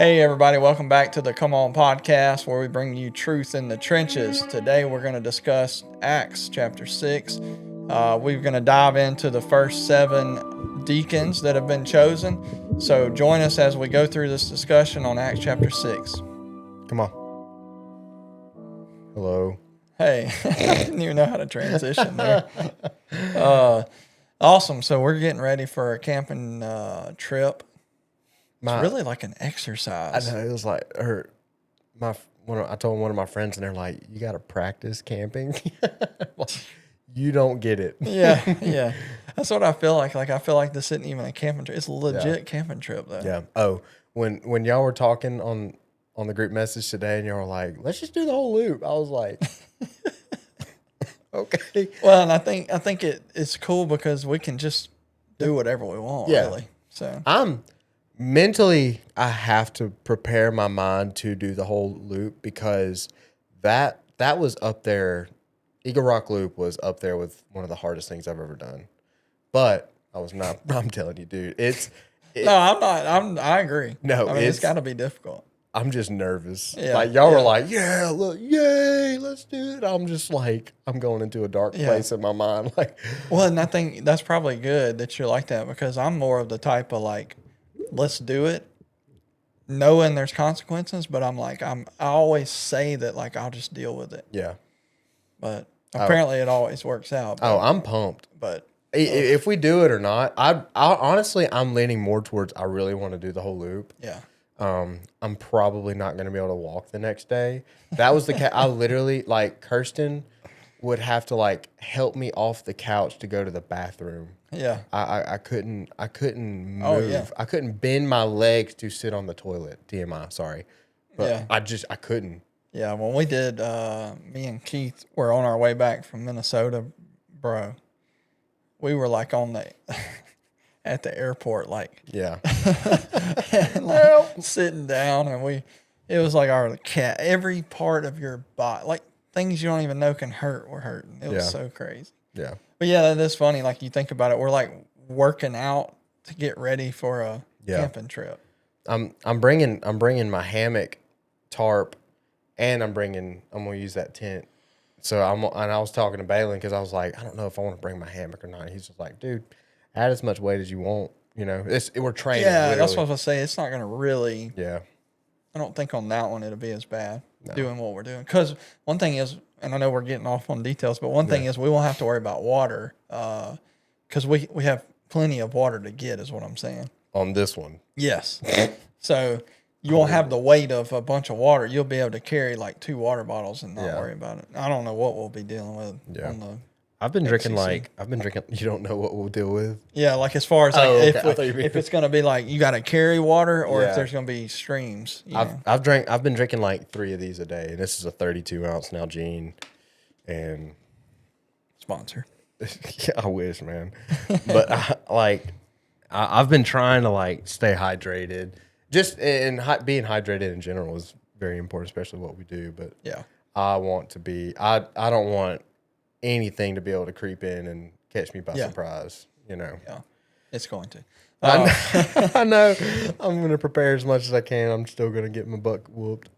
Hey, everybody, welcome back to the Come On podcast, where we bring you truth in the trenches. Today, we're going to discuss Acts chapter 6. We're going to dive into the first 7 deacons that have been chosen. So, join us as we go through this discussion on Acts chapter 6. Come on. Hello. Hey, I didn't even know how to transition there. Awesome. So, we're getting ready for a camping trip. It's really like an exercise. I know, it was like I told one of my friends, and they're like, "You got to practice camping." You don't get it. Yeah. That's what I feel like. Like, I feel like this isn't even a camping trip. It's a legit camping trip, though. Yeah. Oh, when y'all were talking on the group message today, and y'all were like, "Let's just do the whole loop," I was like, "Okay." Well, and I think it's cool because we can just do whatever we want, really. So Mentally, I have to prepare my mind to do the whole loop, because that was up there. Eagle Rock Loop was up there with one of the hardest things I've ever done. But I was not. I'm telling you, dude. No, I'm not. I agree. No, I mean, it's got to be difficult. I'm just nervous. Yeah, like y'all were like, "Yeah, look, yay, let's do it." I'm just like, I'm going into a dark place in my mind. Like, well, and I think that's probably good that you're like that, because I'm more of the type of like, let's do it, knowing there's consequences, but I'm like, I always say that, like, I'll just deal with it. Yeah. But apparently it always works out. But, I'm pumped. But if we do it or not, I honestly, I'm leaning more towards I really want to do the whole loop. Yeah. I'm probably not going to be able to walk the next day. That was the I literally, like, Kirsten would have to like help me off the couch to go to the bathroom. Yeah. I couldn't move. Oh, yeah. I couldn't bend my legs to sit on the toilet. TMI, sorry. But I couldn't. Yeah, when we did, me and Keith were on our way back from Minnesota, bro. We were like on the at the airport, like, and like sitting down, and it was like our cat. Every part of your body, like things you don't even know can hurt, were hurting. It was so crazy. Yeah. But yeah, that is funny. Like, you think about it, we're like working out to get ready for a camping trip. I'm bringing my hammock, tarp, and I'm gonna use that tent. So and I was talking to Balin, because I was like, I don't know if I want to bring my hammock or not. He's just like, dude, add as much weight as you want. You know, we're training. Yeah, literally. that's what I was gonna say. It's not gonna really. Yeah. I don't think on that one it'll be as bad doing what we're doing. Because one thing is, and I know we're getting off on details, but one thing is we won't have to worry about water, because we have plenty of water to get, is what I'm saying. On this one. Yes. So you won't have the weight of a bunch of water. You'll be able to carry like 2 water bottles and not worry about it. I don't know what we'll be dealing with on the I've been drinking. You don't know what we'll deal with? Yeah, like as far as like if it's going to be like you got to carry water, or if there's going to be streams. I've been drinking like 3 of these a day, and this is a 32-ounce Nalgene, and sponsor. Yeah, I wish, man. But I've been trying to like stay hydrated. Just being hydrated in general is very important, especially what we do. But I want to be. I don't want anything to be able to creep in and catch me by surprise. You know. Yeah, it's going to. I know. I'm going to prepare as much as I can. I'm still going to get my butt whooped.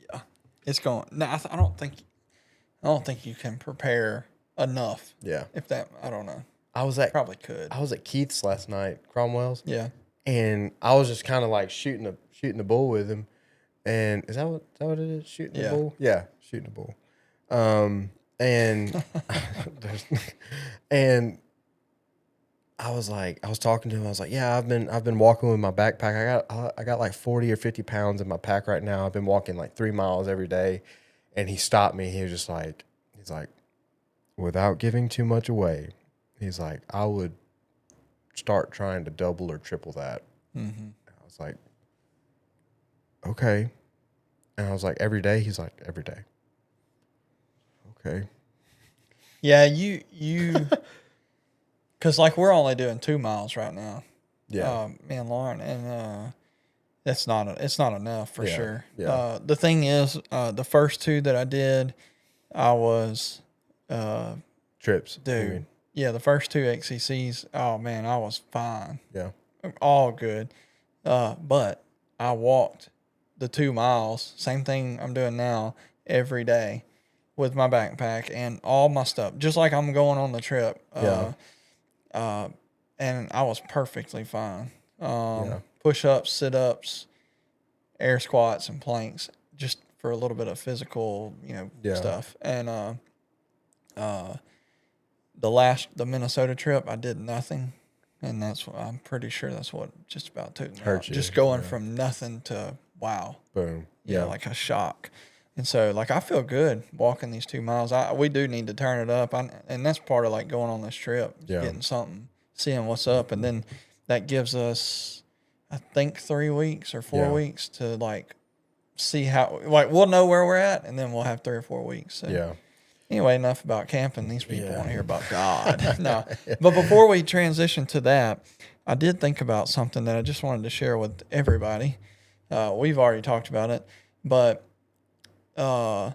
Yeah, it's going. No, I don't think you can prepare enough. Yeah. If that, I don't know. Probably could. I was at Keith's last night, Cromwell's. Yeah. And I was just kind of like shooting the bull with him. And is that what it is? Shooting the bull? Yeah, shooting the bull. And and I was talking to him. I was like, yeah, I've been walking with my backpack. I got like 40 or 50 pounds in my pack right now. I've been walking like 3 miles every day. And he stopped me. He was just like, without giving too much away, he's like, I would start trying to double or triple that. Mm-hmm. I was like, okay. And I was like, every day? He's like, every day. Okay. Yeah, you because like we're only doing 2 miles right now. Yeah. Me and Lauren, and it's not enough for sure. Yeah. The thing is, the first 2 that I did, I was trips, dude. Yeah, the first 2 XCCs, oh man, I was fine. Yeah. All good. But I walked the 2 miles, same thing I'm doing now, every day with my backpack and all my stuff, just like I'm going on the trip. And I was perfectly fine. Push-ups, sit-ups, air squats, and planks, just for a little bit of physical, stuff. And the Minnesota trip, I did nothing, and I'm pretty sure that's what just about took me out. Just going from nothing to wow, boom, like a shock. And so, like, I feel good walking these 2 miles. We do need to turn it up, and that's part of like going on this trip, getting something, seeing what's up, and then that gives us, I think, 3 weeks or 4 weeks to like see how, like, we'll know where we're at, and then we'll have 3 or 4 weeks. So. Anyway, enough about camping. These people want to hear about God. No. But before we transition to that, I did think about something that I just wanted to share with everybody. We've already talked about it, but I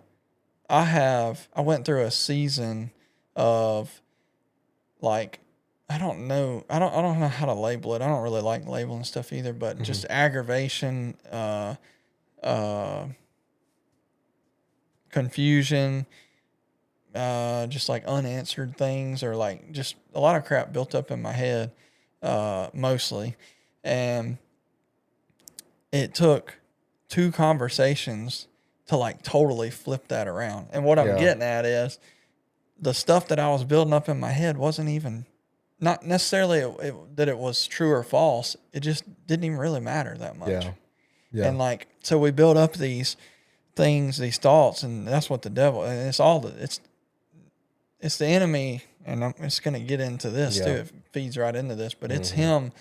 went through a season of, like, I don't know how to label it. I don't really like labeling stuff either, but just aggravation, confusion, just like unanswered things, or like just a lot of crap built up in my head, mostly. And it took 2 conversations to like totally flip that around. And what I'm getting at is the stuff that I was building up in my head wasn't even, not necessarily that it was true or false. It just didn't even really matter that much. Yeah. And like, so we build up these things, these thoughts, and that's what the devil, and it's the enemy, and it's going to get into this too. It feeds right into this, but it's him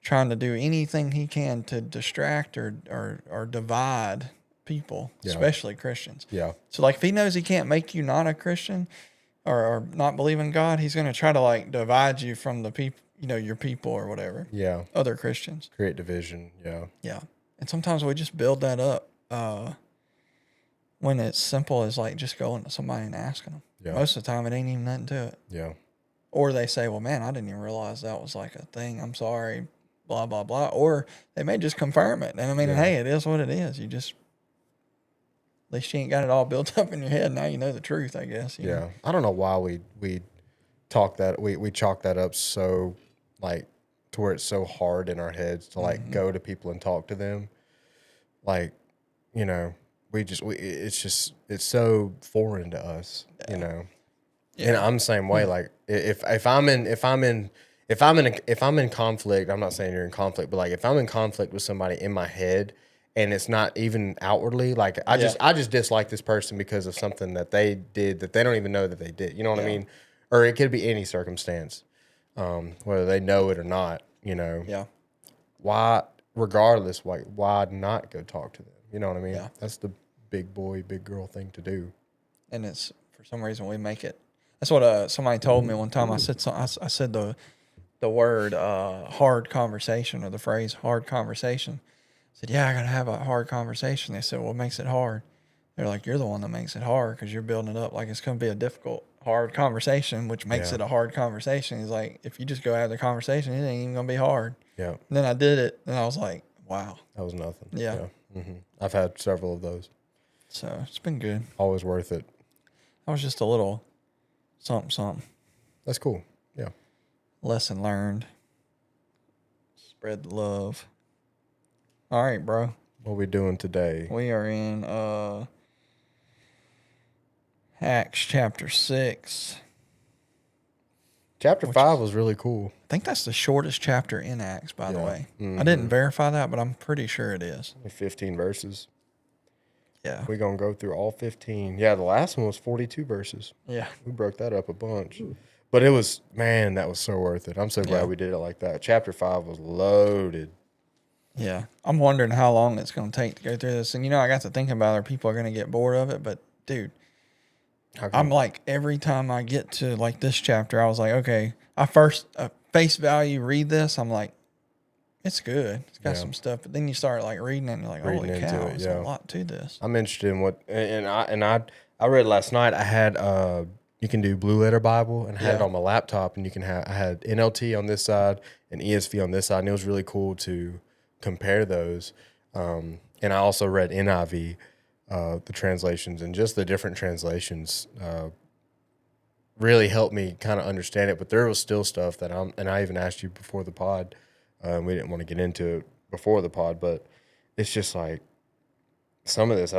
trying to do anything he can to distract or divide people, especially Christians. Yeah. So like, if he knows he can't make you not a Christian or not believe in God, he's going to try to like divide you from the people, your people or whatever. Yeah. Other Christians. Create division. Yeah. Yeah. And sometimes we just build that up when it's simple as like just going to somebody and asking them. Yeah. Most of the time, it ain't even nothing to it. Yeah. Or they say, well, man, I didn't even realize that was like a thing. I'm sorry, blah, blah, blah. Or they may just confirm it. And I mean, hey, it is what it is. You just, at least you ain't got it all built up in your head. Now you know the truth, I guess. You know? I don't know why we talk that, we chalk that up so, like, to where it's so hard in our heads to, like, go to people and talk to them. Like, it's so foreign to us, And I'm the same way. Like, if I'm in conflict, I'm not saying you're in conflict, but like if I'm in conflict with somebody in my head and it's not even outwardly, like I just dislike this person because of something that they did that they don't even know that they did. You know what I mean? Or it could be any circumstance, whether they know it or not. Yeah. Why, regardless, why not go talk to them? You know what I mean? Yeah. That's the big boy, big girl thing to do. And it's, for some reason, we make it. That's what somebody told me one time. I said the word hard conversation, or the phrase hard conversation. I said, yeah, I got to have a hard conversation. They said, well, what makes it hard? They're like, you're the one that makes it hard because you're building it up like it's going to be a difficult, hard conversation, which makes it a hard conversation. He's like, if you just go have the conversation, it ain't even going to be hard. Yeah. And then I did it, and I was like, wow. That was nothing. Yeah. I've had several of those. So it's been good. Always worth it. That was just a little something. That's cool. Yeah. Lesson learned. Spread the love. All right, bro. What are we doing today? We are in Acts chapter 6. Chapter 5 was really cool. I think that's the shortest chapter in Acts, by the way. I didn't verify that, but I'm pretty sure it is. Only 15 verses. Yeah. We're going to go through all 15. Yeah, the last one was 42 verses. Yeah. We broke that up a bunch. But it was, man, that was so worth it. I'm so glad we did it like that. Chapter 5 was loaded. Yeah. I'm wondering how long it's going to take to go through this. And, I got to thinking about it. People are going to get bored of it. But, dude, I'm like, every time I get to, like, this chapter, I was like, okay, I first, face value, read this. I'm like, it's good. It's got some stuff. But then you start, like, reading it, and you're like, holy cow, there's a lot to this. I'm interested in what, and I read last night. I had, you can do Blue Letter Bible, and I had it on my laptop, and I had NLT on this side and ESV on this side, and it was really cool to compare those. And I also read NIV, the translations, and just the different translations really helped me kind of understand it. But there was still stuff that and I even asked you before the pod. We didn't want to get into it before the pod, but it's just like some of this,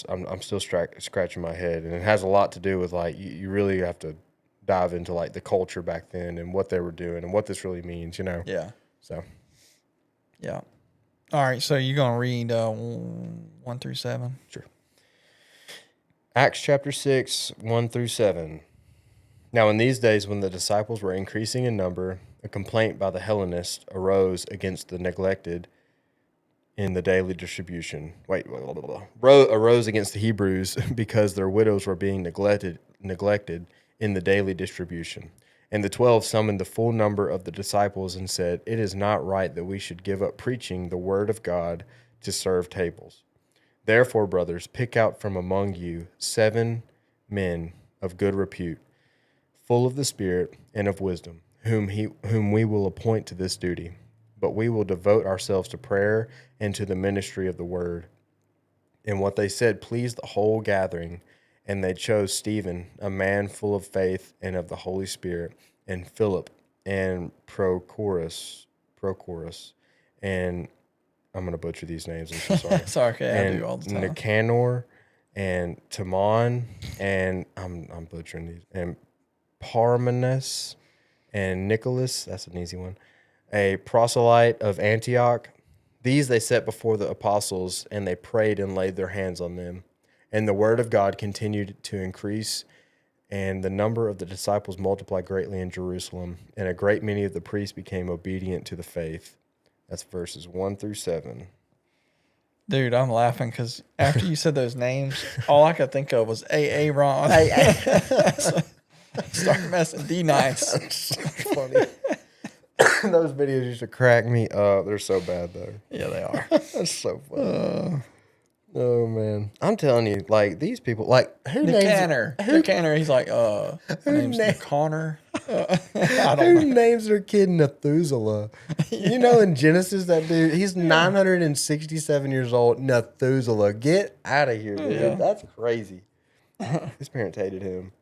I'm still scratching my head, and it has a lot to do with like you really have to dive into like the culture back then and what they were doing and what this really means, Yeah. So. Yeah. All right. So you're gonna read 1 through 7. Sure. Acts chapter 6, 1 through 7. Now in these days when the disciples were increasing in number, a complaint by the Hellenists arose against the neglected in the daily distribution. Arose against the Hebrews because their widows were being neglected in the daily distribution. And the 12 summoned the full number of the disciples and said, "It is not right that we should give up preaching the word of God to serve tables. Therefore, brothers, pick out from among you 7 men of good repute, full of the Spirit and of wisdom, whom we will appoint to this duty. But we will devote ourselves to prayer and to the ministry of the word." And what they said pleased the whole gathering, and they chose Stephen, a man full of faith and of the Holy Spirit, and Philip, and Prochorus, and I'm going to butcher these names, I'm so sorry. It's okay, and I do all the time. Nicanor, and Timon, and I'm butchering these, and Parmenas, and Nicholas, that's an easy one, a proselyte of Antioch. These they set before the apostles, and they prayed and laid their hands on them. And the word of God continued to increase, and the number of the disciples multiplied greatly in Jerusalem, and a great many of the priests became obedient to the faith. That's verses 1 through 7. Dude, I'm laughing because after you said those names, all I could think of was Aaron. Start messing D-Nice. Funny. Those videos used to crack me up. They're so bad, though. Yeah, they are. That's so funny. Oh, man. I'm telling you, like, these people, like, Nicanor. He's like, my name's Nicanor. I don't know. Who names their kid Methuselah? Yeah. You know, in Genesis, that dude, he's 967 years old. Methuselah. Get out of here, dude. Yeah. That's crazy. His parents hated him.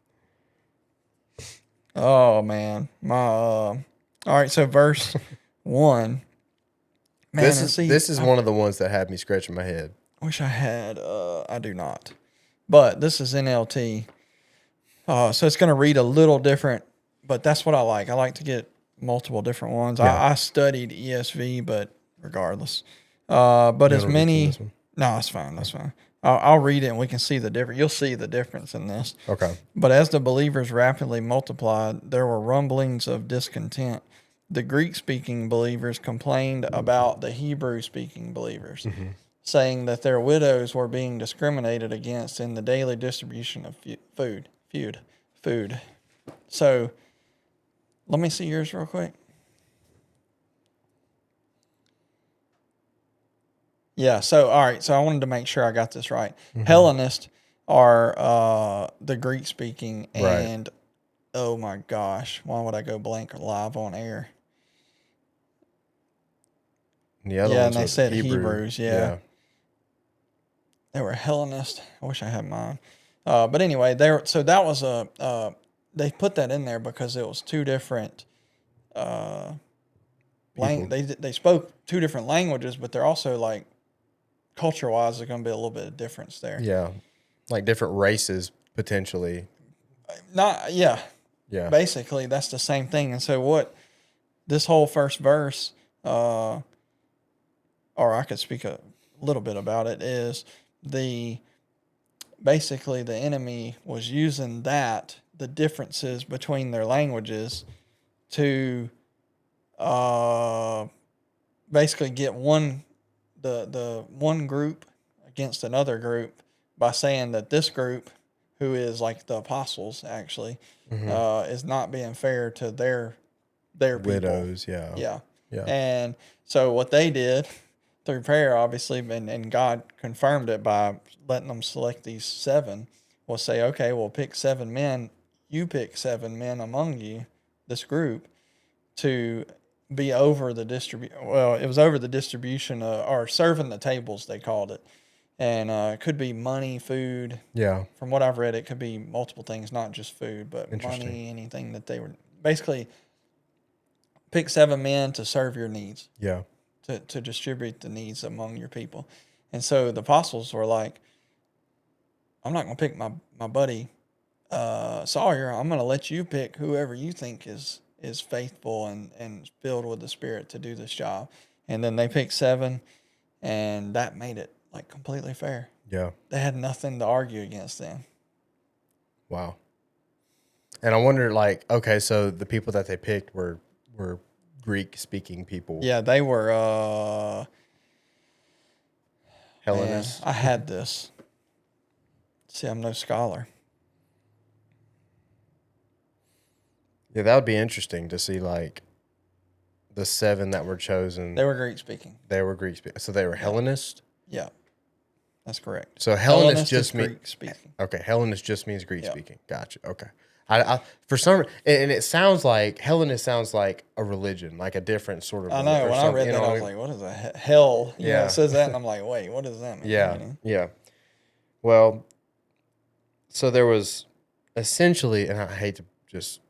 Oh, man. All right, so verse 1. Man, This is one of the ones that had me scratching my head. I wish I had. I do not. But this is NLT. So it's going to read a little different, but that's what I like. I like to get multiple different ones. Yeah. I studied ESV, but regardless. But as many. No, that's fine. That's fine. I'll read it and we can see the difference. You'll see the difference in this. Okay. But as the believers rapidly multiplied, there were rumblings of discontent. The Greek-speaking believers complained about the Hebrew-speaking believers, saying that their widows were being discriminated against in the daily distribution of food. So, let me see yours real quick. Yeah, so, all right, so I wanted to make sure I got this right. Hellenists are the Greek-speaking, and, oh my gosh, why would I go blank live on air? The other and they said Hebrews, yeah. They were Hellenists. I wish I had mine. But anyway, that was they put that in there because it was two different they spoke two different languages, but they're also like culture-wise there's going to be a little bit of difference there. Yeah. Like different races potentially. Yeah. Basically, that's the same thing. And so what this whole first verse or I could speak a little bit about it, is basically the enemy was using the differences between their languages to basically get the one group against another group by saying that this group, who is like the apostles actually, is not being fair to their widows, people. Yeah. And so what they did through prayer, obviously, and God confirmed it by letting them select these 7, was say, okay, we'll pick 7 men. You pick 7 men among you, this group, to be over the it was over the distribution or serving the tables, they called it. And it could be money, food. Yeah. From what I've read, it could be multiple things, not just food, but money, anything that they were basically pick 7 men to serve your needs. Yeah. To distribute the needs among your people. And so the apostles were like, I'm not going to pick my buddy Sawyer. I'm going to let you pick whoever you think is faithful and filled with the Spirit to do this job. And then they picked 7, and that made it like completely fair. Yeah. They had nothing to argue against then. Wow. And I wonder, like, okay, so the people that they picked were Greek-speaking people. Yeah, they were Hellenists. Man, I had this. See, I'm no scholar. Yeah, that would be interesting to see, like, the 7 that were chosen. They were Greek-speaking. They were Greek-speaking. So they were Hellenists? Yeah, that's correct. So Hellenist just means Greek-speaking. Okay, Hellenist just means Greek-speaking. Yep. Gotcha. Okay. I for some, and it sounds like Hellenist sounds like a religion, like a different sort of. I know. When I read that, I was like, "What is that? Hell?" You know, it says that, and I'm like, "Wait, what does that mean?" Yeah. You know? Yeah. Well, so there was essentially, and I hate to just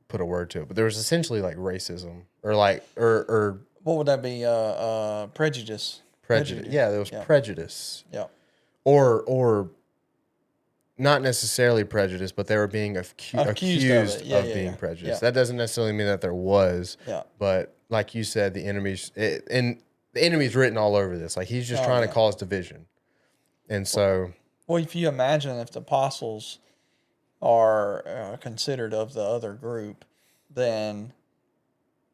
put a word to it, but there was essentially like racism or like or what would that be? Prejudice. Prejudice. Yeah, there was prejudice. Yeah. Or not necessarily prejudice, but they were being accused of being prejudiced. That doesn't necessarily mean that there was. Yeah. But like you said, the enemy's written all over this. Like he's just trying to cause division. And so. Well, if you imagine if the apostles are considered of the other group, then,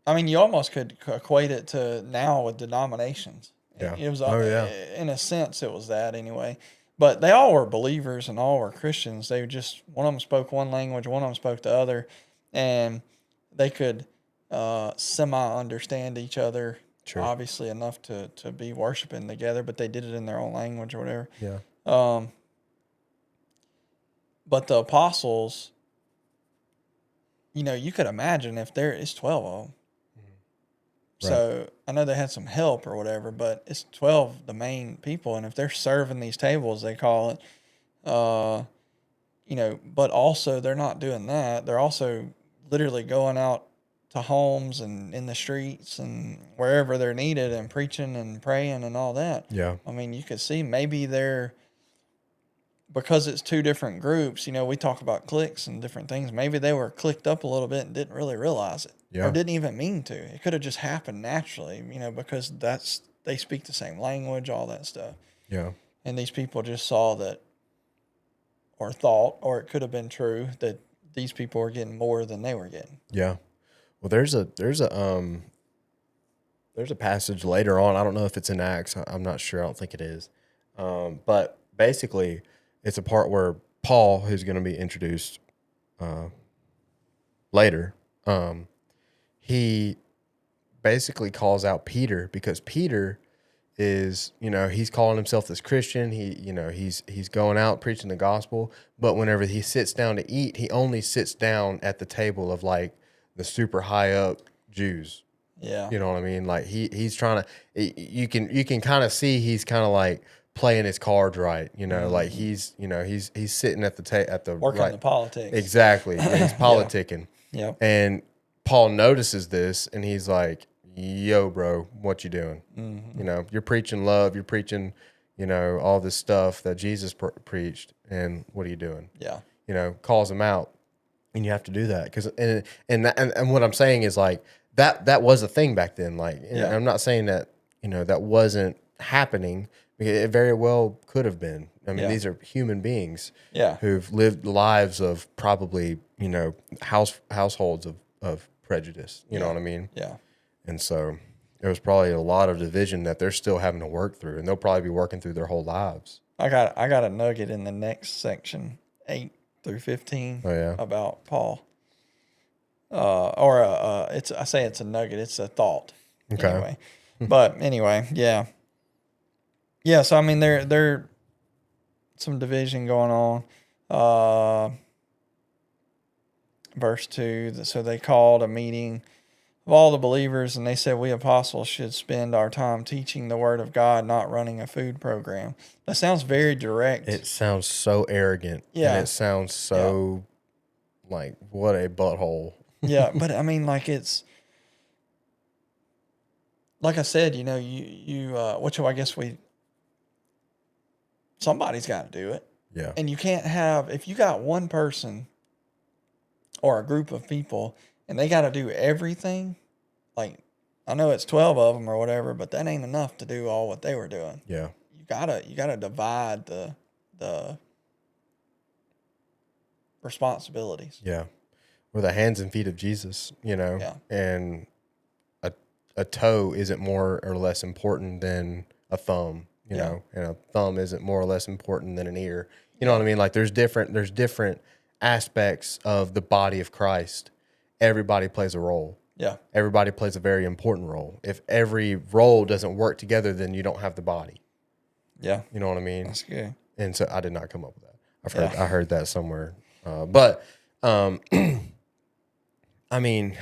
I mean, you almost could equate it to now with denominations. Yeah. It was, in a sense, it was that anyway. But they all were believers and all were Christians. They just, one of them spoke one language, one of them spoke the other, and they could semi-understand each other, obviously enough to be worshiping together, but they did it in their own language or whatever. Yeah. But the apostles, you know, you could imagine if there is 12 of them. Right. So I know they had some help or whatever, but it's 12 the main people, and if they're serving these tables, they call it, you know, but also they're not doing that. They're also literally going out to homes and in the streets and wherever they're needed and preaching and praying and all that. Yeah. I mean, you could see maybe because it's 2 different groups, you know, we talk about cliques and different things. Maybe they were clicked up a little bit and didn't really realize it. Yeah. Or didn't even mean to. It could have just happened naturally, you know, because they speak the same language, all that stuff. Yeah. And these people just saw that, or thought, or it could have been true, that these people were getting more than they were getting. Yeah. Well, there's a passage later on. I don't know if it's in Acts. I'm not sure. I don't think it is. But basically, it's a part where Paul, who's going to be introduced later, he basically calls out Peter because Peter is, you know, he's calling himself this Christian. He's going out preaching the gospel, but whenever he sits down to eat, he only sits down at the table of like the super high up Jews. Yeah. You know what I mean? Like he's trying to, you can kind of see he's kind of like playing his cards right, you know, like he's sitting at the working the politics. Exactly. He's politicking. Yeah. And Paul notices this and he's like, yo, bro, what you doing? Mm-hmm. You know, you're preaching love, you're preaching, you know, all this stuff that Jesus preached, and what are you doing? Yeah. You know, calls him out, and you have to do that because and what I'm saying is like that was a thing back then. Like, I'm not saying that, you know, that wasn't happening. It very well could have been. I mean, these are human beings who've lived lives of probably, you know, households of prejudice. You know what I mean? Yeah. And so there was probably a lot of division that they're still having to work through, and they'll probably be working through their whole lives. I got a nugget in the next section, 8 through 15, about Paul. I say it's a nugget, it's a thought. Okay. Anyway. But anyway, yeah. Yeah, so I mean there some division going on. Verse 2, so they called a meeting of all the believers, and they said we apostles should spend our time teaching the word of God, not running a food program. That sounds very direct. It sounds so arrogant. Yeah. And it sounds so like, what a butthole. Yeah, but I mean, like, it's like I said, which I guess somebody's got to do it. Yeah. And you can't have, if you got one person or a group of people and they got to do everything, like, I know it's 12 of them or whatever, but that ain't enough to do all what they were doing. Yeah. You gotta divide the responsibilities. Yeah. We're the hands and feet of Jesus, Yeah. And a toe isn't more or less important than a thumb, you know, and a thumb isn't more or less important than an ear. You know what I mean? Like there's different aspects of the body of Christ. Everybody plays a role. Yeah. Everybody plays a very important role. If every role doesn't work together, then you don't have the body. Yeah. You know what I mean? That's good. And so I did not come up with that. I heard that somewhere. But I mean,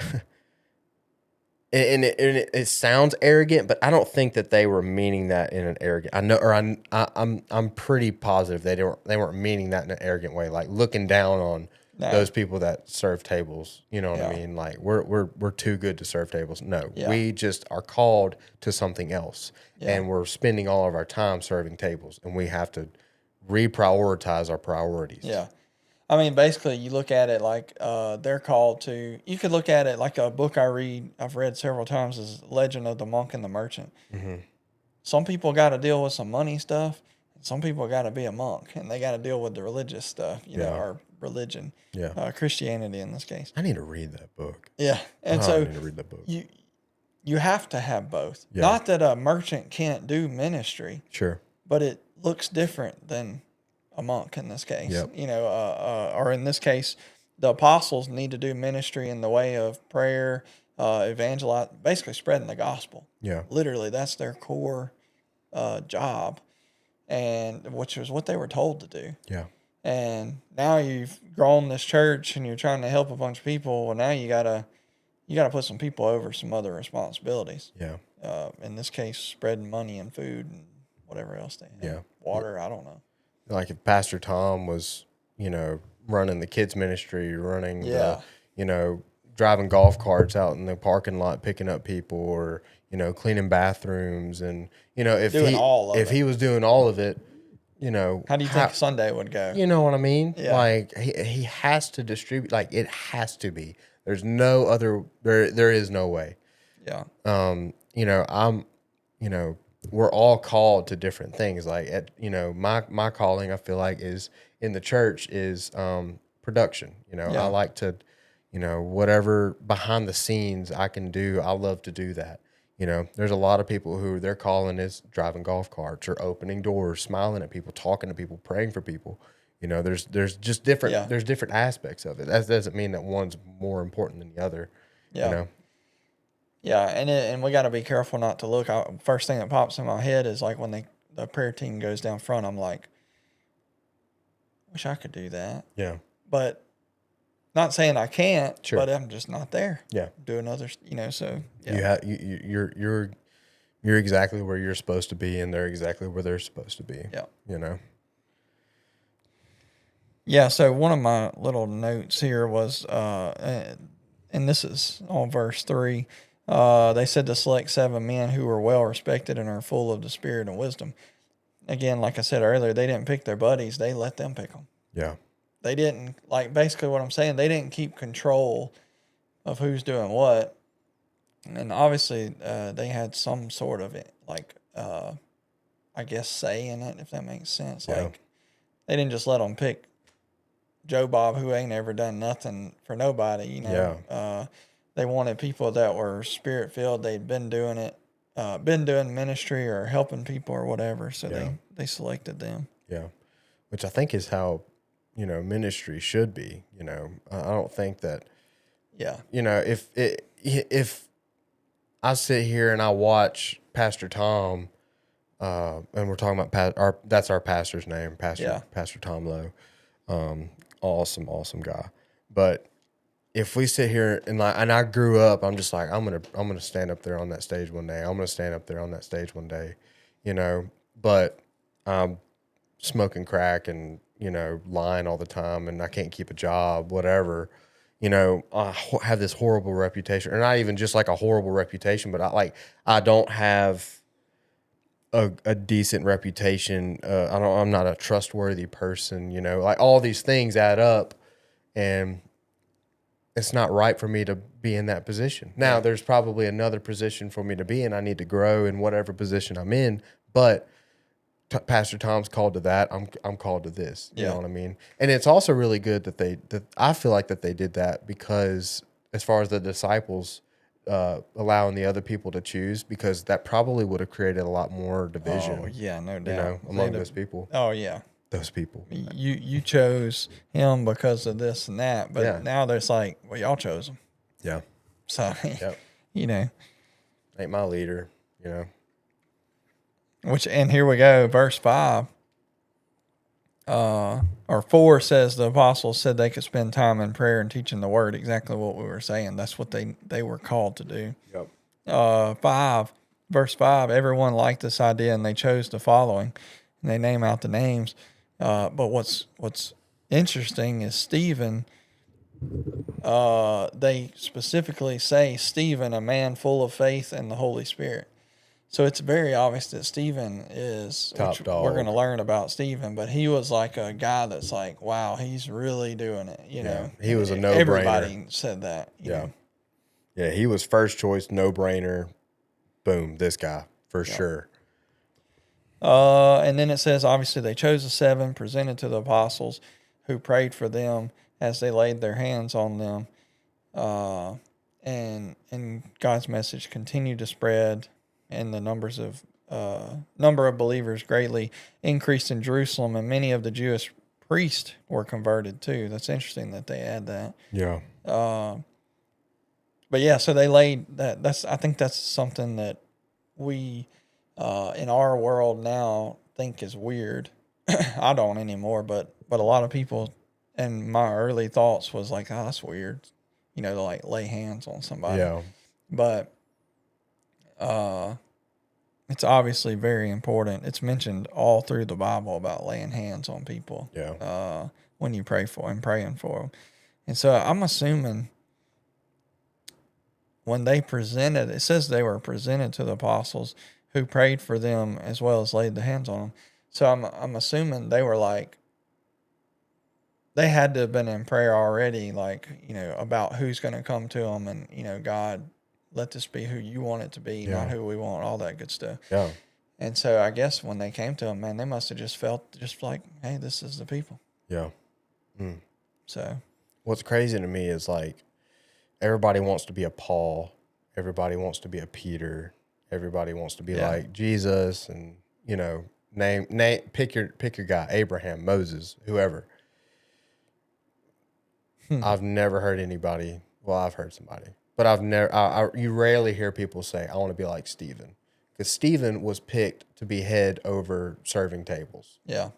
and it sounds arrogant, but I don't think that they were meaning that in an arrogant. I know, or I'm pretty positive they weren't meaning that in an arrogant way, like looking down on those people that serve tables. You know what I mean? Like we're too good to serve tables. No, we just are called to something else, and we're spending all of our time serving tables, and we have to reprioritize our priorities. Yeah. I mean, basically, you look at it like they're called to. You could look at it like a book I've read several times, is Legend of the Monk and the Merchant. Mm-hmm. Some people got to deal with some money stuff. Some people got to be a monk, and they got to deal with the religious stuff, know, or religion, Christianity in this case. I need to read that book. Yeah, and I need to read that book. You have to have both. Yeah. Not that a merchant can't do ministry. Sure. But it looks different than a monk in this case. Yep. Or in this case, the apostles need to do ministry in the way of prayer, evangelize, basically spreading the gospel. Yeah. Literally, that's their core job, and which was what they were told to do. Yeah. And now you've grown this church and you're trying to help a bunch of people. Well, now you gotta put some people over some other responsibilities. Yeah. In this case, spreading money and food and whatever else they have. Yeah. Water, I don't know. Like if Pastor Tom was, running the kids ministry, running the, driving golf carts out in the parking lot, picking up people, or, cleaning bathrooms. And, if he was doing all of it, how do you think Sunday would go? You know what I mean? Yeah. Like he has to distribute, like it has to be. There's no other, there is no way. Yeah. We're all called to different things. Like my calling, I feel like, is in the church is production. I like to, whatever behind the scenes I can do, I love to do that. There's a lot of people who their calling is driving golf carts or opening doors, smiling at people, talking to people, praying for people. There's just different there's different aspects of it. That doesn't mean that one's more important than the other. Yeah. Yeah, and we got to be careful not to look. First thing that pops in my head is like when the prayer team goes down front, I'm like, wish I could do that. Yeah. But not saying I can't, sure. But I'm just not there. Yeah. Doing others, so. Yeah. You're exactly where you're supposed to be, and they're exactly where they're supposed to be. Yeah. Yeah, so one of my little notes here was, and this is on verse 3, they said to select 7 men who were well respected and are full of the spirit and wisdom. Again, like I said earlier, they didn't pick their buddies. They let them pick them. Yeah. They didn't, like basically what I'm saying, they didn't keep control of who's doing what. And obviously they had some sort of I guess, say in it, if that makes sense. Yeah. Like they didn't just let them pick Joe Bob, who ain't ever done nothing for nobody, Yeah. They wanted people that were spirit filled. They'd been doing it, been doing ministry or helping people or whatever. So they selected them. Yeah. Which I think is how, ministry should be. I don't think that, if I sit here and I watch Pastor Tom, and we're talking about that's our pastor's name, Pastor Tom Lowe. Awesome guy. But if we sit here and I grew up, I'm just like, I'm gonna stand up there on that stage one day. I'm gonna stand up there on that stage one day, you know. But I'm smoking crack and, you know, lying all the time, and I can't keep a job, whatever. You know, I have this horrible reputation, or not even just like a horrible reputation, but I don't have a decent reputation. I'm not a trustworthy person. You know, like all these things add up, and it's not right for me to be in that position. Now, there's probably another position for me to be in. I need to grow in whatever position I'm in, but Pastor Tom's called to that. I'm called to this. You know what I mean? And it's also really good that I feel like that they did that, because as far as the disciples allowing the other people to choose, because that probably would have created a lot more division. Oh yeah, no doubt. You know, among those people. Oh yeah. Those people. You chose him because of this and that, but now there's like, well, y'all chose him. Yeah. So, you know, ain't my leader, you know. And here we go, verse 5. Or 4 says the apostles said they could spend time in prayer and teaching the word. Exactly what we were saying. That's what they were called to do. Yep. 5, verse 5. Everyone liked this idea and they chose the following, and they name out the names. But what's interesting is Stephen. They specifically say Stephen, a man full of faith and the Holy Spirit. So it's very obvious that Stephen is top dog. We're going to learn about Stephen, but he was like a guy that's like, wow, he's really doing it. You know, he was a no-brainer. Everybody said that. You know? Yeah, he was first choice, no brainer. Boom, this guy for sure. And then it says, obviously, they chose the 7, presented to the apostles, who prayed for them as they laid their hands on them. And God's message continued to spread, and the number of believers greatly increased in Jerusalem, and many of the Jewish priests were converted too. That's interesting that they add that. Yeah. But yeah, so they laid that. I think that's something that we in our world now think is weird. I don't anymore, but a lot of people, and my early thoughts was like, oh, that's weird, you know, to like lay hands on somebody. Yeah. But it's obviously very important. It's mentioned all through the Bible about laying hands on people. Yeah. When you pray for and praying for them. And so I'm assuming when they presented, it says they were presented to the apostles, who prayed for them as well as laid the hands on them. So I'm assuming they were like, they had to have been in prayer already, like, you know, about who's going to come to them, and, you know, God, let this be who you want it to be, not who we want, all that good stuff. Yeah. And so I guess when they came to him, man, they must have just felt just like, hey, this is the people. Yeah. So what's crazy to me is like, everybody wants to be a Paul. Everybody wants to be a Peter. Everybody wants to be like Jesus, and, you know, name pick your guy, Abraham, Moses, whoever. I've never heard anybody. Well, I've heard somebody, but I've never. You rarely hear people say, "I want to be like Stephen," because Stephen was picked to be head over serving tables. Yeah.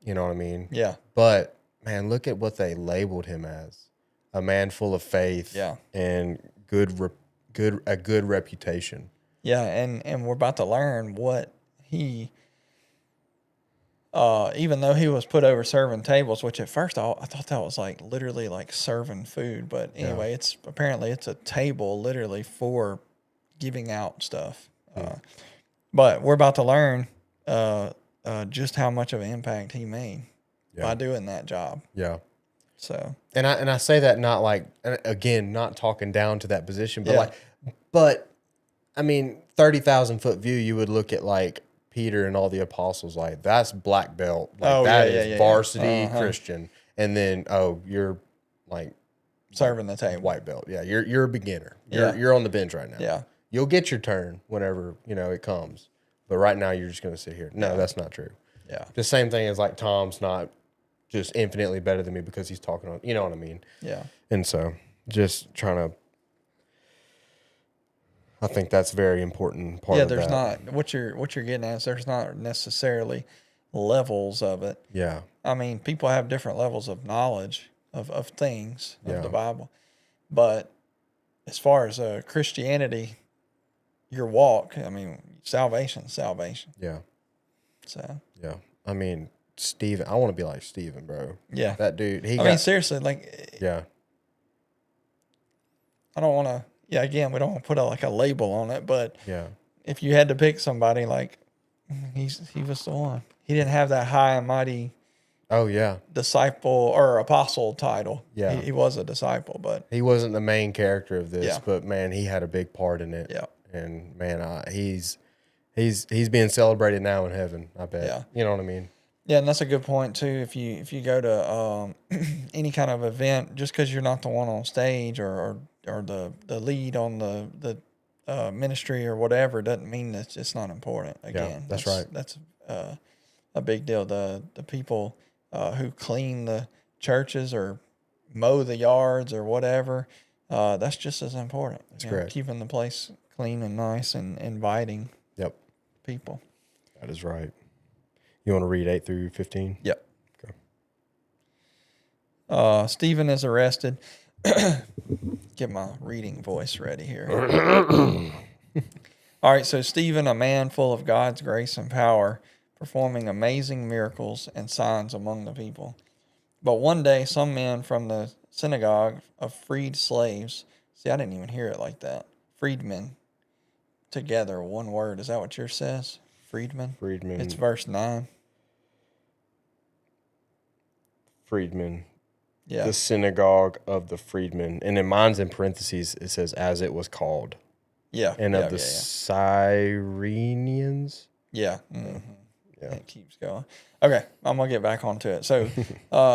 You know what I mean? Yeah. But man, look at what they labeled him as: a man full of faith. Yeah. And a good reputation. Yeah, and we're about to learn what he. Even though he was put over serving tables, which at first I thought that was like literally like serving food, but anyway, it's apparently it's a table literally for giving out stuff. But we're about to learn just how much of an impact he made by doing that job. Yeah. So and I say that not like, again, not talking down to that position, but but I mean, 30,000 foot view, you would look at like Peter and all the apostles, like that's black belt, like that is varsity Christian, and then you're like serving the table, white belt. Yeah, you're a beginner. You're on the bench right now. Yeah, you'll get your turn whenever it comes, but right now you're just gonna sit here. No, that's not true. Yeah, the same thing as like Tom's not just infinitely better than me because he's talking on. You know what I mean? Yeah, and so just trying to. I think that's very important part of that. There's not what you're getting at is there's not necessarily levels of it. Yeah. I mean, people have different levels of knowledge of things of the Bible. But as far as Christianity, your walk, I mean, salvation. Yeah. So. Yeah. I mean, Stephen, I want to be like Stephen, bro. Yeah. That dude, I mean, seriously, like. Yeah. I don't want to. Yeah. Again, we don't want to put a label on it, but. Yeah. If you had to pick somebody, like, he was the one. He didn't have that high and mighty. Oh yeah. Disciple or apostle title. Yeah. He was a disciple, but he wasn't the main character of this, but man, he had a big part in it. Yeah. And man, he's being celebrated now in heaven, I bet. Yeah. You know what I mean? Yeah, and that's a good point too. If you go to any kind of event, just because you're not the one on stage or the lead on the ministry or whatever, doesn't mean that it's not important. Again, that's right. That's a big deal. The people who clean the churches or mow the yards or whatever, that's just as important. That's correct. Keeping the place clean and nice and inviting. Yep. People. That is right. You want to read 8 through 15? Yep. Okay. Stephen is arrested. Get my reading voice ready here. All right, so Stephen, a man full of God's grace and power, performing amazing miracles and signs among the people. But one day, some men from the synagogue of freed slaves, see, I didn't even hear it like that, freedmen, together, one word. Is that what yours says? Freedmen? Freedmen. It's verse 9. Freedmen. Yeah. The synagogue of the freedmen. And in mine's in parentheses, it says, as it was called. Yeah. And of the Cyrenians. Yeah. Mm-hmm. Yeah. It keeps going. Okay, I'm going to get back onto it. So,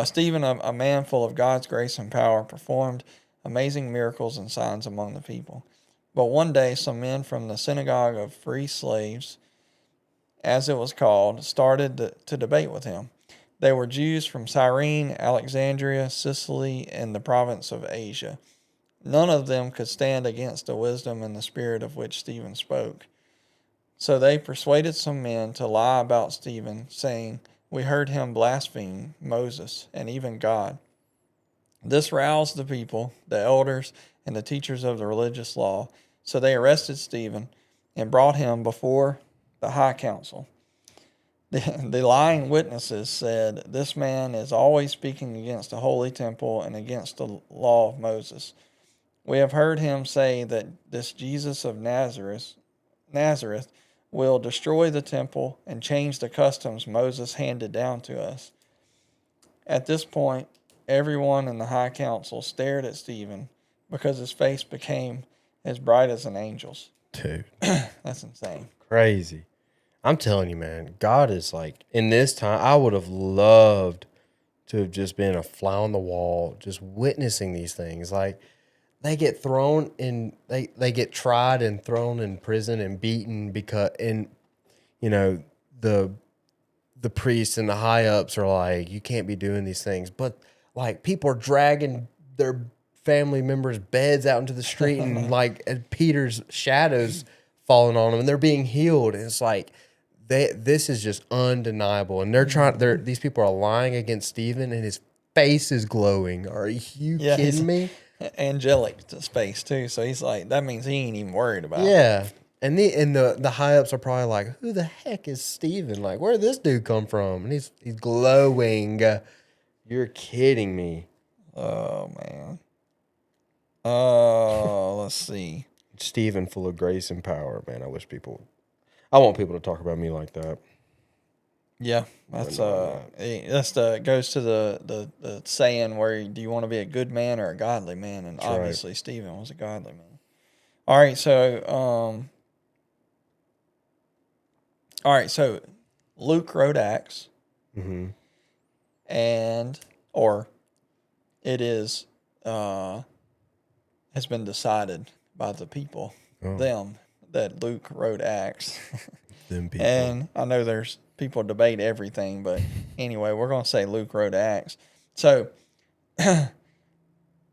Stephen, a man full of God's grace and power, performed amazing miracles and signs among the people. But one day, some men from the synagogue of free slaves, as it was called, started to debate with him. They were Jews from Cyrene, Alexandria, Sicily, and the province of Asia. None of them could stand against the wisdom and the spirit of which Stephen spoke. So they persuaded some men to lie about Stephen, saying, "We heard him blaspheme Moses and even God." This roused the people, the elders, and the teachers of the religious law. So they arrested Stephen and brought him before the high council. The lying witnesses said, "This man is always speaking against the holy temple and against the law of Moses. We have heard him say that this Jesus of Nazareth will destroy the temple and change the customs Moses handed down to us." At this point, everyone in the high council stared at Stephen because his face became as bright as an angel's. Dude. That's insane. Crazy. I'm telling you, man, God is like, in this time, I would have loved to have just been a fly on the wall, just witnessing these things. Like, they get thrown in, they get tried and thrown in prison and beaten because, and you know, the priests and the high ups are like, you can't be doing these things. But like, people are dragging their family members' beds out into the street and like Peter's shadows falling on them and they're being healed. And it's like, this is just undeniable. And these people are lying against Stephen and his face is glowing. Are you kidding me? Angelic space too. So he's like, that means he ain't even worried about it. Yeah. And the high ups are probably like, who the heck is Stephen? Like, where did this dude come from? And he's glowing. You're kidding me. Oh man. Let's see. Stephen, full of grace and power, man. I want people to talk about me like that. Yeah, that's goes to the saying where do you want to be a good man or a godly man? And that's obviously right. Stephen was a godly man. All right, so Luke wrote Acts, and it is has been decided by the people, them, that Luke wrote Acts. Them people. And I know there's people debate everything, but anyway, we're going to say Luke wrote Acts. So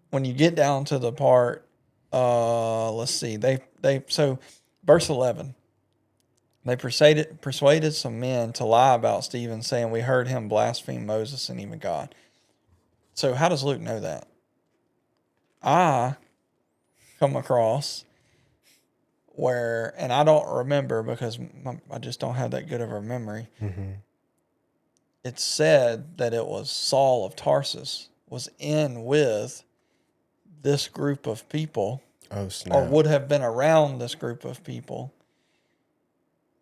when you get down to the part, let's see, so verse 11, they persuaded some men to lie about Stephen, saying, "We heard him blaspheme Moses and even God." So how does Luke know that? I come across where, and I don't remember because I just don't have that good of a memory. Mm-hmm. It said that it was Saul of Tarsus was in with this group of people, or would have been around this group of people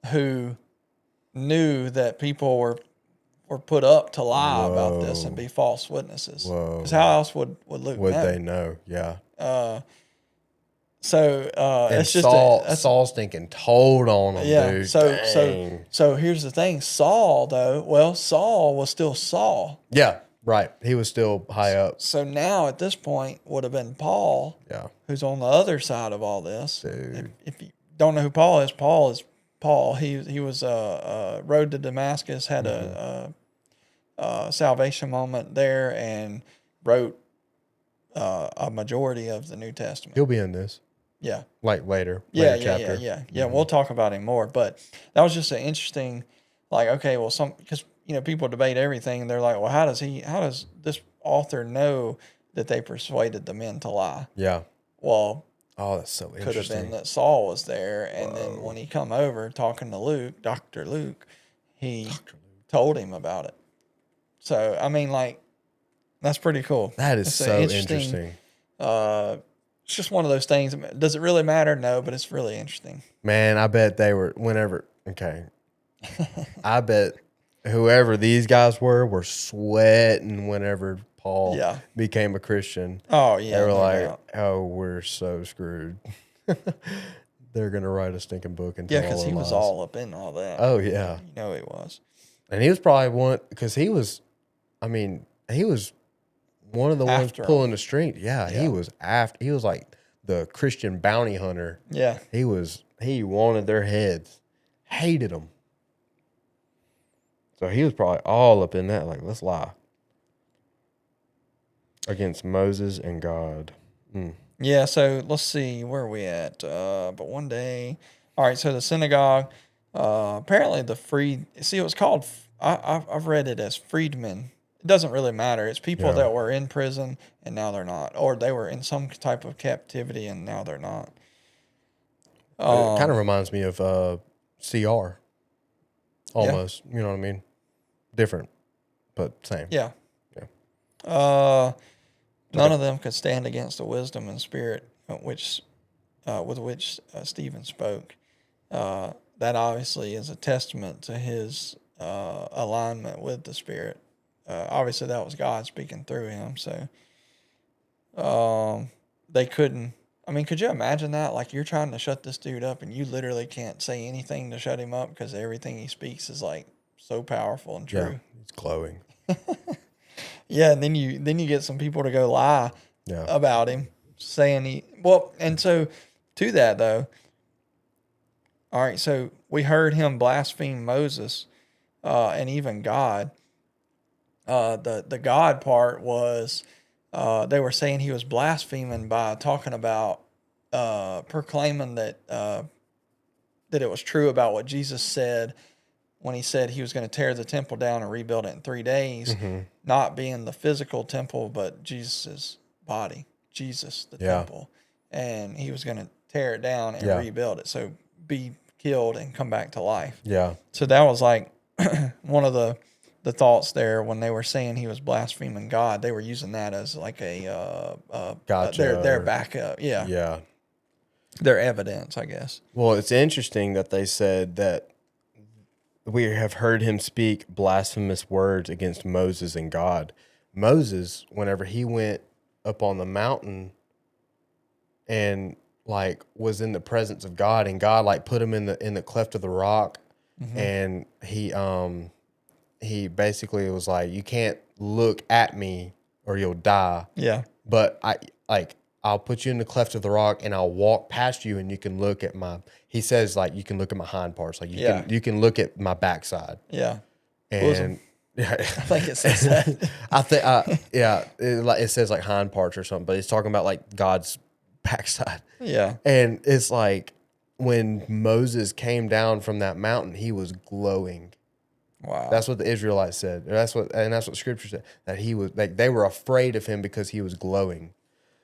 who knew that people were put up to lie about this and be false witnesses. Because how else would Luke know? They know? Yeah. It's just Saul's thinking told on him, dude. So here's the thing. Saul was still Saul. Yeah, right. He was still high up. So now at this point would have been Paul. Yeah. Who's on the other side of all this. Dude. If you don't know who Paul is Paul. He was road to Damascus, had a salvation moment there, and wrote a majority of the New Testament. He'll be in this. Yeah. Like later. Yeah. Chapter. Yeah. We'll talk about him more, but that was just an interesting, like, okay, well, because people debate everything, and they're like, well, how does this author know that they persuaded the men to lie? Yeah. Well, that's so interesting. Could have been that Saul was there, and then when he come over talking to Luke, Dr. Luke, he told him about it. So, I mean, like, that's pretty cool. That is so interesting. It's just one of those things. Does it really matter? No, but it's really interesting. Man, I bet they were, I bet whoever these guys were sweating whenever Paul became a Christian. Oh, yeah. They were like, oh, we're so screwed. They're going to write a stinking book and tell all because he was all up in all that. Oh, yeah. He was. And he was probably one, because he was one of the ones pulling the strings. Yeah, he was after. He was like the Christian bounty hunter. Yeah. He wanted their heads, hated them. So he was probably all up in that, like, let's lie. Against Moses and God. Yeah, so let's see, where are we at? But one day, all right, so the synagogue, apparently it was called, I've read it as freedmen. It doesn't really matter. It's people that were in prison and now they're not, or they were in some type of captivity and now they're not. It kind of reminds me of CR, almost. You know what I mean? Different, but same. Yeah. None of them could stand against the wisdom and spirit with which Stephen spoke. That obviously is a testament to his alignment with the Spirit. Obviously, that was God speaking through him. So they couldn't. I mean, could you imagine that? Like, you're trying to shut this dude up, and you literally can't say anything to shut him up because everything he speaks is like so powerful and true. Yeah, it's glowing. Yeah, and then you get some people to go lie about him, saying and so to that though. All right, so we heard him blaspheme Moses, and even God. The God part was they were saying he was blaspheming by talking about proclaiming that it was true about what Jesus said when he said he was going to tear the temple down and rebuild it in 3 days, not being the physical temple, but Jesus's body, Jesus, the temple. And he was going to tear it down and rebuild it. So be killed and come back to life. Yeah. So that was like one of the thoughts there when they were saying he was blaspheming God. They were using that as like a their backup. Yeah. Yeah. Their evidence, I guess. Well, it's interesting that they said that we have heard him speak blasphemous words against Moses and God. Moses, whenever he went up on the mountain and like was in the presence of God, and God like put him in the cleft of the rock, and he basically was like, you can't look at me or you'll die. Yeah. But I'll put you in the cleft of the rock and I'll walk past you and you can look at he says like, you can look at my hind parts. Like you can look at my backside. Yeah. And I think it says that. It says like hind parts or something, but it's talking about like God's backside. Yeah. And it's like when Moses came down from that mountain, he was glowing. Wow. That's what the Israelites said. That's what Scripture said, that he was like, they were afraid of him because he was glowing.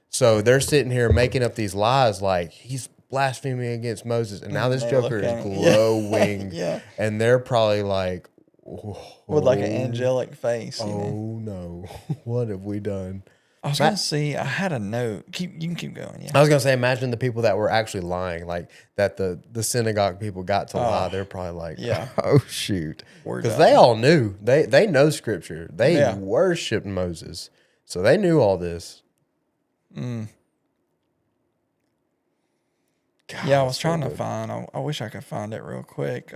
So they're sitting here making up these lies like he's blaspheming against Moses, and now this they Joker look is at him. Yeah. glowing, Yeah. and they're probably like, With like an angelic face, you know. oh no, what have we done? I was gonna see. I had a note. You can keep going. Yeah. I was gonna say, imagine the people that were actually lying, like that the synagogue people got to lie. They're probably like, Yeah. oh shoot, We're because done. they all knew. They know Scripture. They Yeah. worshipped Moses, so they knew all this. Mm. God, Yeah, I that's was so trying to good. find. I wish I could find it real quick.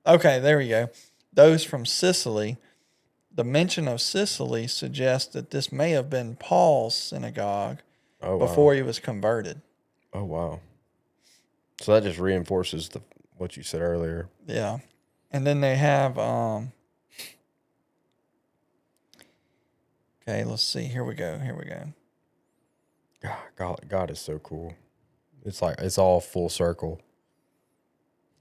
Okay, there we go. Those from Sicily. The mention of Sicily suggests that this may have been Paul's synagogue Oh wow. before he was converted. Oh wow. So that just reinforces what you said earlier. Yeah. And then they have okay, let's see. Here we go. God is so cool. It's like it's all full circle.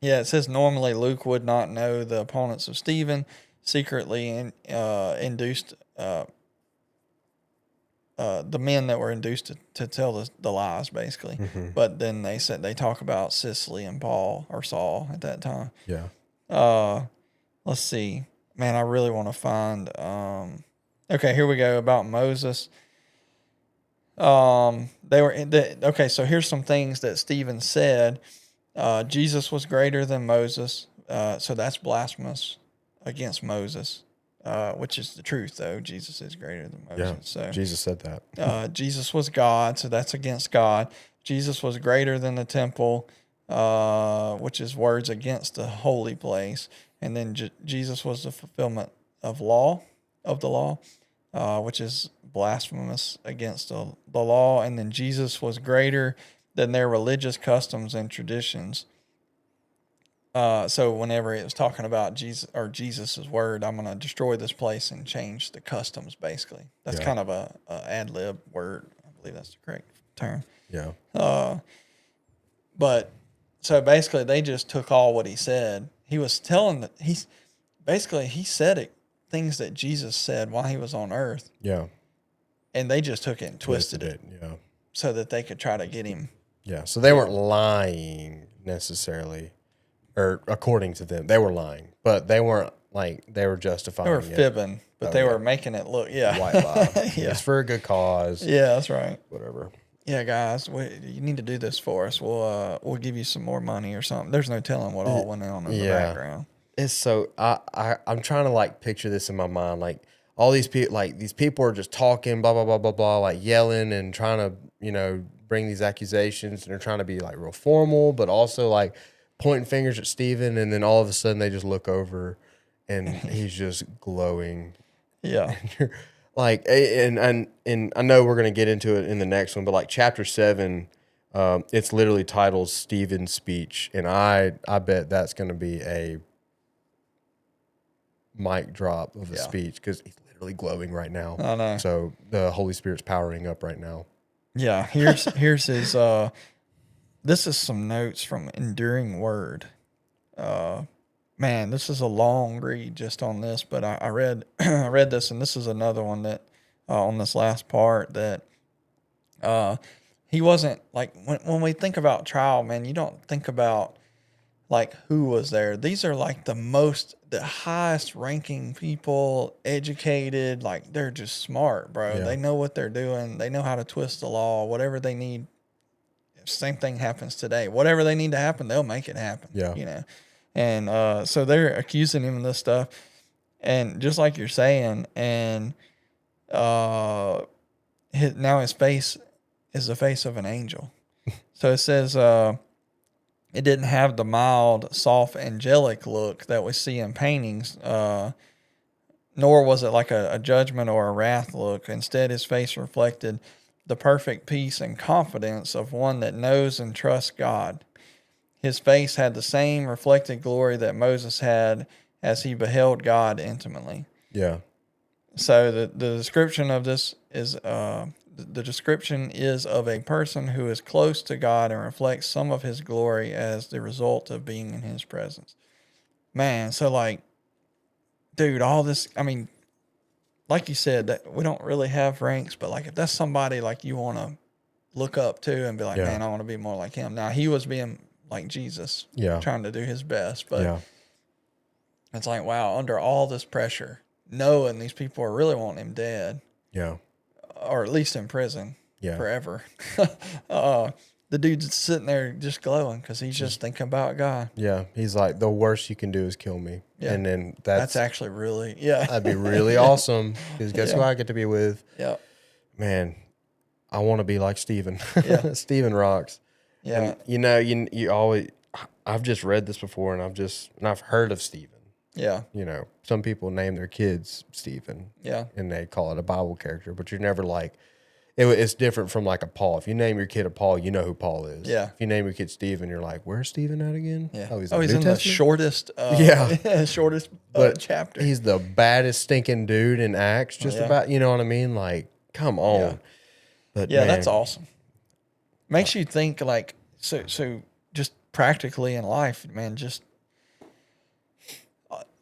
Yeah, it says normally Luke would not know the opponents of Stephen, secretly induced the men that were induced to tell the lies, basically. Mm-hmm. But then they talk about Sicily and Paul or Saul at that time. Yeah. Let's see. Man, I really want to find. Okay, here we go about Moses. Okay, so here's some things that Stephen said. Jesus was greater than Moses, so that's blasphemous against Moses, which is the truth, though. Jesus is greater than Moses. Yeah, so Jesus said that. Jesus was God, so that's against God. Jesus was greater than the temple, which is words against the holy place. And then Jesus was the fulfillment of the law, which is blasphemous against the law. And then Jesus was greater than their religious customs and traditions. So whenever it was talking about Jesus's word, I'm going to destroy this place and change the customs, basically. That's kind of a ad lib word. I believe that's the correct term. Yeah. But so basically they just took all what he said. He was telling that he said it, things that Jesus said while he was on earth. Yeah. And they just took it and twisted it. Yeah. So that they could try to get him. Yeah. So they weren't lying necessarily, or according to them, they were lying, but they weren't like they were justifying. They were fibbing, but they were making it look white lie. Yeah. It's for a good cause. Yeah, that's right. Whatever. Yeah, guys, you need to do this for us. We'll give you some more money or something. There's no telling what all went on in the background. It's so I'm trying to like picture this in my mind, like all these people, like these people are just talking, blah blah blah blah blah, like yelling and trying to bring these accusations, and they're trying to be like real formal, but also like pointing fingers at Stephen, and then all of a sudden they just look over, and he's just glowing. Yeah. Like, and I know we're gonna get into it in the next one, but like chapter 7, it's literally titled Stephen's speech, and I bet that's gonna be a mic drop of a speech because he's literally glowing right now. I know. So the Holy Spirit's powering up right now. Yeah. Here's his. This is some notes from Enduring Word. Man, this is a long read just on this, but I read I read this, and this is another one that on this last part that he wasn't like when we think about trial, man, you don't think about like who was there. These are like the highest ranking people, educated, like they're just smart, bro. Yeah. They know what they're doing. They know how to twist the law, whatever they need. Same thing happens today. Whatever they need to happen, they'll make it happen. Yeah. And so they're accusing him of this stuff, and just like you're saying, and now his face is the face of an angel. So it says it didn't have the mild, soft, angelic look that we see in paintings, nor was it like a judgment or a wrath look. Instead, his face reflected the perfect peace and confidence of one that knows and trusts God. His face had the same reflected glory that Moses had as he beheld God intimately. Yeah. So the description of this is the description is of a person who is close to God and reflects some of his glory as the result of being in his presence. man, so like, dude, all this, I mean, like you said, that we don't really have ranks, but like if that's somebody like you want to look up to and be like, man, I want to be more like him. Now he was being like Jesus, trying to do his best, but it's like, wow, under all this pressure, knowing these people are really wanting him dead, or at least in prison, forever. The dude's sitting there just glowing because he's just thinking about God. Yeah, he's like, the worst you can do is kill me. Yeah. And then that's actually really, that'd be really awesome. Because guess who I get to be with? Yeah. Man, I want to be like Stephen. Yeah. Stephen rocks. Yeah. And, you always, I've just read this before and I've heard of Stephen. Yeah. Some people name their kids Stephen. Yeah. And they call it a Bible character, but you're never like, it's different from like a Paul. If you name your kid a Paul, you know who Paul is. Yeah. If you name your kid Stephen, you're like, where's Stephen at again? Yeah. He's in the shortest. Shortest chapter. He's the baddest stinking dude in Acts. Just about, you know what I mean? Like, come on. Yeah. But man, that's awesome. Makes you think like so. Just practically in life, man. Just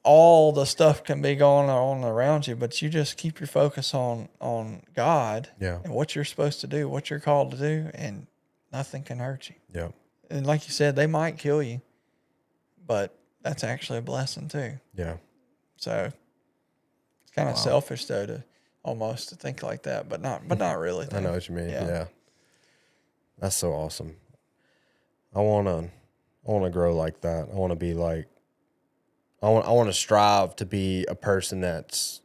all the stuff can be going on around you, but you just keep your focus on God and what you're supposed to do, what you're called to do, and nothing can hurt you. Yeah. And like you said, they might kill you, but that's actually a blessing too. Yeah. So it's kind of selfish though to think like that, but not really. I know what you mean. Yeah. That's so awesome. I wanna grow like that. I want to be like, I want to strive to be a person that's,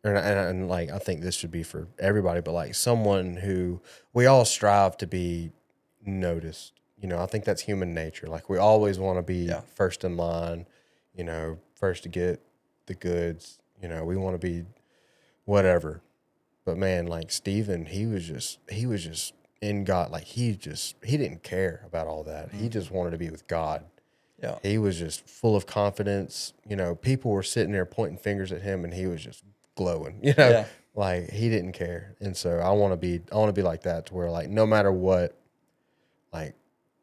and like, I think this should be for everybody, but like someone who we all strive to be noticed. I think that's human nature. Like we always want to be first in line, first to get the goods, we want to be whatever. But man, like Stephen, he was just in God. Like he didn't care about all that. He just wanted to be with God. Yeah. He was just full of confidence. People were sitting there pointing fingers at him and he was just glowing, like he didn't care. And so I want to be like that, to where like, no matter what, like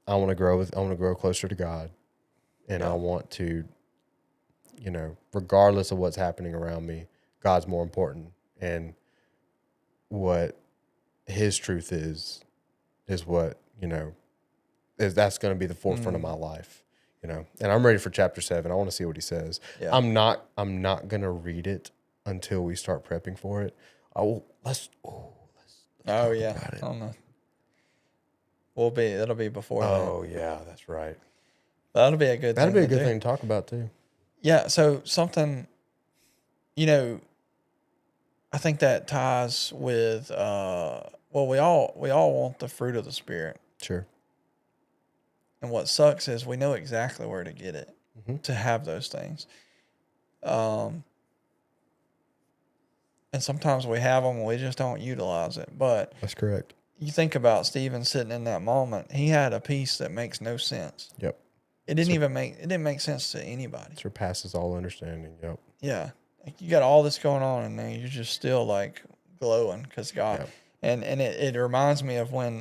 I want to grow closer to God. And I want to, regardless of what's happening around me, God's more important. And what his truth is what, that's going to be the forefront of my life. And I'm ready for chapter 7. I want to see what he says. Yeah. I'm not going to read it until we start prepping for it. Let's talk about it. I don't know. That'll be before that. Oh yeah, that's right. That'll be a good thing to talk about too. Yeah, so something, I think that ties with we all want the fruit of the Spirit. Sure. And what sucks is we know exactly where to get it, to have those things. And sometimes we have them and we just don't utilize it. But that's correct. You think about Stephen sitting in that moment. He had a peace that makes no sense. Yep. It didn't make sense to anybody. Surpasses all understanding. Yep. Yeah. Like you got all this going on and then you're just still like glowing because God. Yep. And it reminds me of when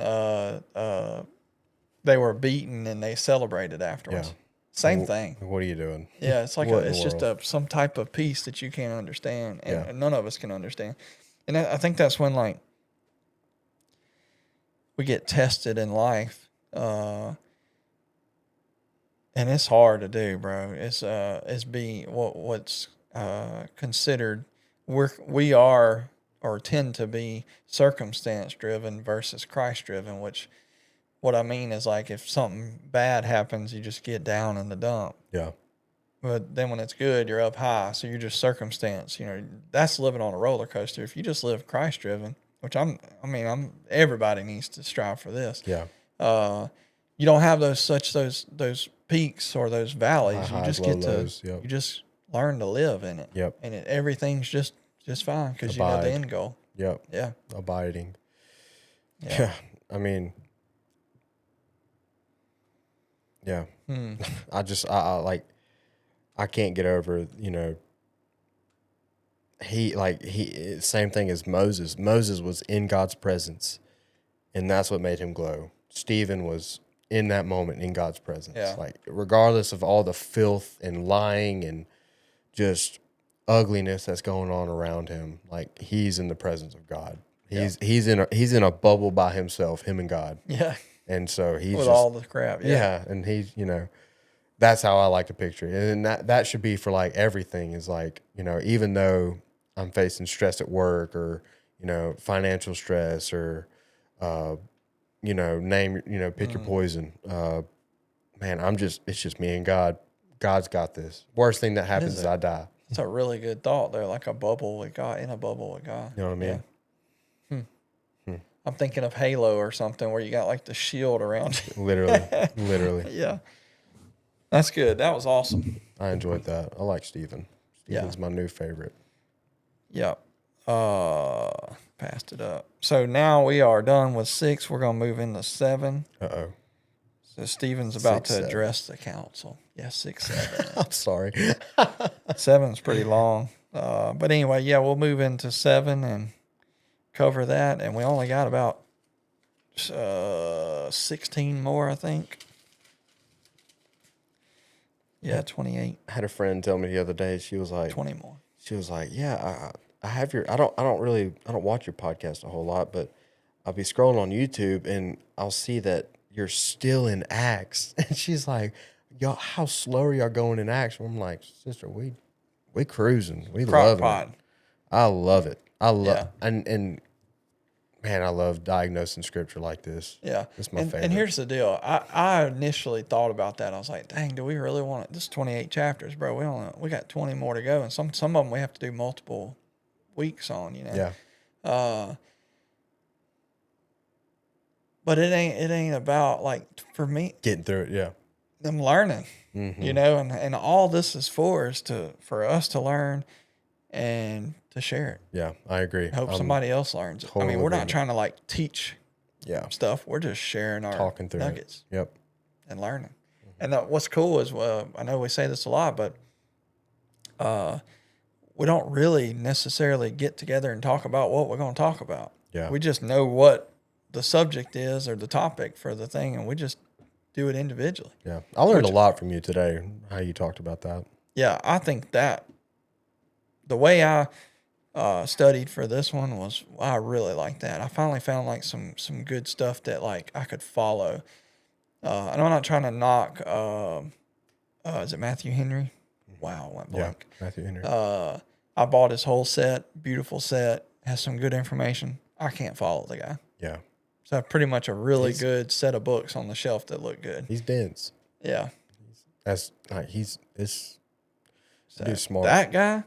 they were beaten and they celebrated afterwards. Yeah. Same thing. What are you doing? Yeah, it's like it's just some type of peace that you can't understand, and none of us can understand. And I think that's when like we get tested in life, and it's hard to do, bro. It's being what's considered we are or tend to be circumstance driven versus Christ driven, which. What I mean is like if something bad happens, you just get down in the dump. Yeah. But then when it's good, you're up high. So you're just circumstance. That's living on a roller coaster. If you just live Christ driven, which everybody needs to strive for this. Yeah. You don't have those peaks or those valleys. You just get to you just learn to live in it. Yep. And everything's just fine because you know the end goal. Yep. Yeah. Abiding. Yeah. Yeah. I can't get over, same thing as Moses. Moses was in God's presence and that's what made him glow. Stephen was in that moment in God's presence. Yeah. Like regardless of all the filth and lying and just ugliness that's going on around him, like he's in the presence of God. He's in a bubble by himself, him and God. Yeah. And so he's with just, all the crap. Yeah. and he's, that's how I like to picture it. And that should be for like everything is like, even though I'm facing stress at work or, financial stress or, pick your poison. Man, it's just me and God. God's got this. Worst thing that happens is I die. It's a really good thought there, like a bubble with God, in a bubble with God. You know what I mean? Yeah. I'm thinking of Halo or something where you got like the shield around you. Literally. Yeah. That's good. That was awesome. I enjoyed that. I like Stephen. Stephen's my new favorite. Yep. Passed it up. So now we are done with 6. We're going to move into 7. Uh-oh. So Stephen's about 6, to address the council. Yeah, 6, 7. I'm sorry. 7's pretty long. But anyway, yeah, we'll move into 7 and cover that. And we only got about 16 more, I think. Yeah, 28. I had a friend tell me the other day, she was like 20 more. She was like, "Yeah, I have I don't watch your podcast a whole lot, but I'll be scrolling on YouTube and I'll see that you're still in Acts." And she's like, "Y'all, how slow are y'all going in Acts?" I'm like, "Sister, we cruising. We love it. I love it. I love and man, I love diagnosing scripture like this. Yeah. It's my favorite. And here's the deal. I initially thought about that. I was like, dang, do we really want it? This is 28 chapters, bro. We got 20 more to go. And some of them we have to do multiple weeks on, Yeah. But it ain't about, like, for me, getting through it, yeah. them learning, and all this is for us to learn and to share it. Yeah, I agree. Hope somebody else learns it. I mean, we're not trying to like teach stuff. We're just sharing our talking through nuggets. Yep. And learning. And what's cool is, I know we say this a lot, but we don't really necessarily get together and talk about what we're going to talk about. Yeah. We just know what the subject is or the topic for the thing, and we just do it individually. Yeah. I learned a lot from you today, how you talked about that. Yeah, I think that the way I studied for this one I really like that. I finally found like some good stuff that like I could follow. And I'm not trying to knock. Is it Matthew Henry? Wow, I went blank. Yeah, Matthew Henry. I bought his whole set, beautiful set, has some good information. I can't follow the guy. Yeah. So pretty much a really good set of books on the shelf that look good. He's dense. Yeah. He's smart. That guy.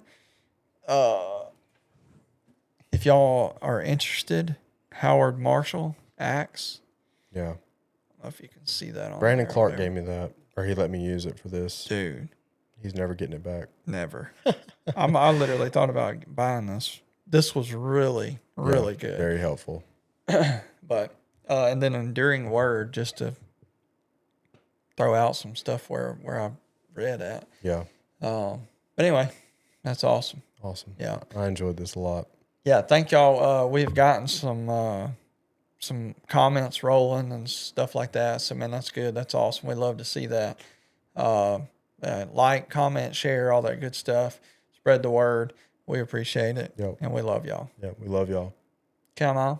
If y'all are interested, Howard Marshall, Acts. Yeah. I don't know if you can see that on Brandon Clark gave me that, or he let me use it for this. Dude. He's never getting it back. Never. I literally thought about buying this. This was really, really good. Very helpful. But, and then Enduring Word, just to throw out some stuff where I read at. Yeah. But anyway, that's awesome. Awesome. Yeah. I enjoyed this a lot. Yeah. Thank y'all. We've gotten some comments rolling and stuff like that. So, man, that's good. That's awesome. We love to see that. Like, comment, share, all that good stuff. Spread the word. We appreciate it. Yep. And we love y'all. Yeah, we love y'all. Come on.